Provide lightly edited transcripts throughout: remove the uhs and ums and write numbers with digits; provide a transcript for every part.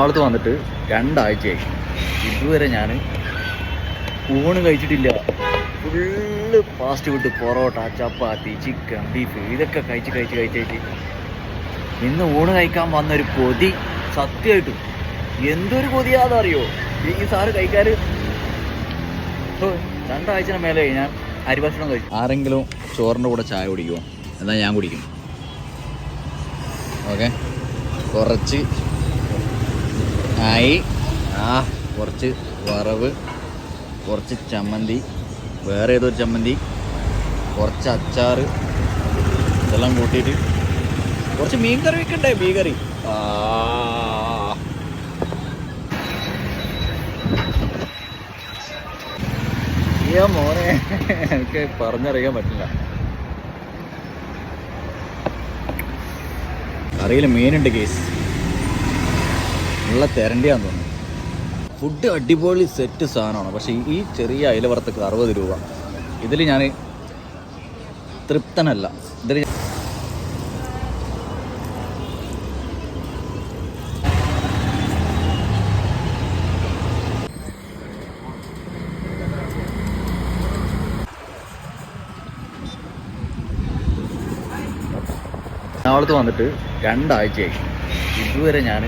എറണാകുളത്ത് വന്നിട്ട് 2 ആഴ്ചയായി. ഇതുവരെ ഞാൻ ഊണ് കഴിച്ചിട്ടില്ല. ഫുള്ള് ഫാസ്റ്റ് ഫുഡ്, പൊറോട്ട, ചപ്പാത്തി, ചിക്കൻ, ബീഫ് ഇതൊക്കെ കഴിച്ച് ഇന്ന് ഊണ് കഴിക്കാൻ വന്നൊരു കൊതി. സത്യമായിട്ടും എന്തൊരു കൊതിയാണെന്നറിയോ ഈ സാറ് കഴിക്കാൻ. 2 ആഴ്ചന് മേലെ ഞാൻ അരിഭക്ഷണം കഴിച്ചു. ആരെങ്കിലും ചോറിൻ്റെ കൂടെ ചായ കുടിക്കുമോ? എന്നാൽ ഞാൻ കുടിക്കും. ഓക്കെ, കുറച്ച് കുറച്ച് വറവ്, കുറച്ച് ചമ്മന്തി, വേറെ ഏതൊരു ചമ്മന്തി, കുറച്ച് അച്ചാർ, ഇതെല്ലാം കൂട്ടിയിട്ട് കുറച്ച് മീൻ കറി വെക്കണ്ടേ? മീൻ കറി മോനെ എനിക്ക് പറഞ്ഞറിയാൻ പറ്റില്ല. കറിയിൽ മീനുണ്ട് കേസ്, നല്ല തിരണ്ടിയാന്ന് തോന്നുന്നു. ഫുഡ് അടിപൊളി സെറ്റ് സാധനമാണ്. പക്ഷേ ഈ ചെറിയ അയില വറുത്തക്ക് 60 രൂപ. ഇതിൽ ഞാൻ തൃപ്തനല്ല. ഇതിൽ എറണാകുളത്ത് വന്നിട്ട് 2 ആഴ്ചയായി. ഇതുവരെ ഞാൻ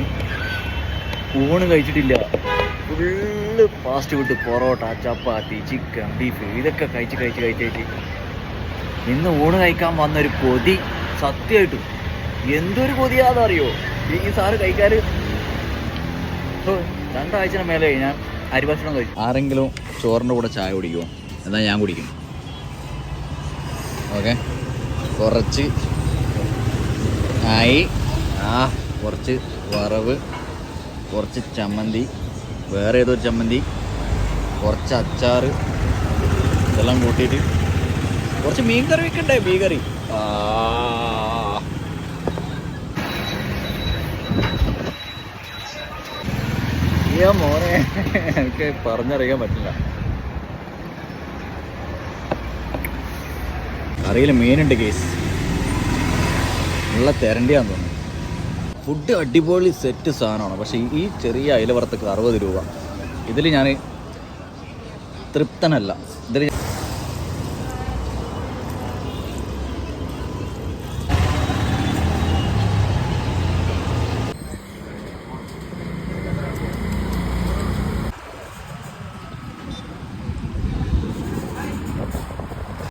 ഊണ് കഴിച്ചിട്ടില്ല. ഫുള്ള് ഫാസ്റ്റ് ഫുഡ്, പൊറോട്ട, ചപ്പാത്തി, ചിക്കൻ, ബീഫ് ഇതൊക്കെ കഴിച്ച് ഇന്ന് ഊണ് കഴിക്കാൻ വന്നൊരു കൊതി. സത്യമായിട്ടും എന്തൊരു കൊതിയാണെന്നറിയോ ഈ സാറ് കഴിക്കാൻ. 2 ആഴ്ചന് മേലെ ഞാൻ അരിഭക്ഷണം കഴിച്ചു. ആരെങ്കിലും ചോറിൻ്റെ കൂടെ ചായ കുടിക്കുമോ? എന്നാൽ ഞാൻ കുടിക്കും. ഓക്കെ, കുറച്ച് കുറച്ച് വറവ്, കുറച്ച് ചമ്മന്തി, വേറെ ഏതൊരു ചമ്മന്തി, കുറച്ച് അച്ചാർ, ഇതെല്ലാം കൂട്ടിയിട്ട് കുറച്ച് മീൻ കറി വെക്കണ്ടേ? മീൻ കറി മോനെ എനിക്ക് പറഞ്ഞറിയാൻ പറ്റില്ല. കറിയിൽ മീനുണ്ട് കേസ്, നല്ല തിരണ്ടിയാന്ന് തോന്നുന്നു. ഫുഡ് അടിപൊളി സെറ്റ് സാധനമാണ്. പക്ഷേ ഈ ചെറിയ അയില വറുത്തക്ക് 60 രൂപ. ഇതിൽ ഞാൻ തൃപ്തനല്ല. ഇതിൽ